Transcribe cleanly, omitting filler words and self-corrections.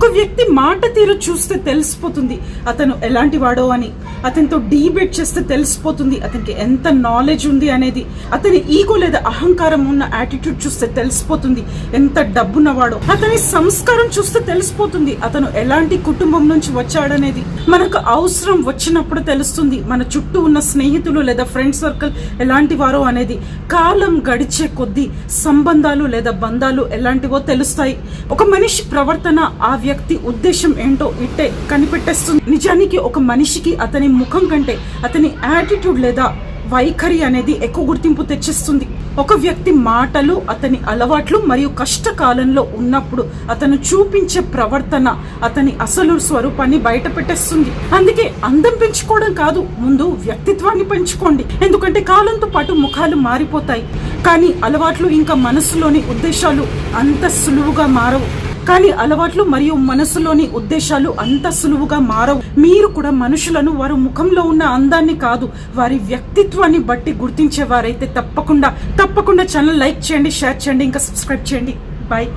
ఒక వ్యక్తి మాట తీరు చూస్తే తెలిసిపోతుంది అతను ఎలాంటి వాడో అని. అతనితో డిబేట్ చేస్తే తెలిసిపోతుంది అతనికి ఎంత నాలెడ్జ్ ఉంది అనేది. అతని ఈగో లేదా అహంకారం ఉన్న యాటిట్యూడ్ చూస్తే తెలిసిపోతుంది ఎంత డబ్బున్నవాడో. అతని సంస్కారం చూస్తే తెలిసిపోతుంది అతను ఎలాంటి కుటుంబం నుంచి వచ్చాడనేది. మనకు అవసరం వచ్చినప్పుడు తెలుస్తుంది మన చుట్టూ ఉన్న స్నేహితులు లేదా ఫ్రెండ్ సర్కిల్ ఎలాంటి వారో అనేది. కాలం గడిచే కొద్దీ సంబంధాలు లేదా బంధాలు ఎలాంటివో తెలుస్తాయి. ఒక మనిషి ప్రవర్తన ఆ వ్యక్తి ఉద్దేశం ఏంటో ఇట్టే కనిపెట్టేస్తుంది. నిజానికి ఒక మనిషికి అతని ముఖం కంటే అతని యాటిట్యూడ్ లేదా వైఖరి అనేది ఎక్కువ గుర్తింపు తెచ్చిస్తుంది. ఒక వ్యక్తి మాటలు, అతని అలవాట్లు మరియు కష్టకాలంలో ఉన్నప్పుడు అతను చూపించే ప్రవర్తన అతని అసలు స్వరూపాన్ని బయట పెట్టేస్తుంది. అందుకే అందం పెంచుకోవడం కాదు, ముందు వ్యక్తిత్వాన్ని పెంచుకోండి. ఎందుకంటే కాలంతో పాటు ముఖాలు మారిపోతాయి, కానీ అలవాట్లు ఇంకా మనసులోని ఉద్దేశాలు అంత సులువుగా మారవు. కానీ అలవాట్లు మరియు మనసులోని ఉద్దేశాలు అంత సులువుగా మారవు. మీరు కూడా మనుషులను వారి ముఖంలో ఉన్న అందాన్ని కాదు, వారి వ్యక్తిత్వాన్ని బట్టి గుర్తించేవారైతే తప్పకుండా ఛానల్ లైక్ చేయండి, షేర్ చేయండి, ఇంకా సబ్స్క్రైబ్ చేయండి. బాయ్.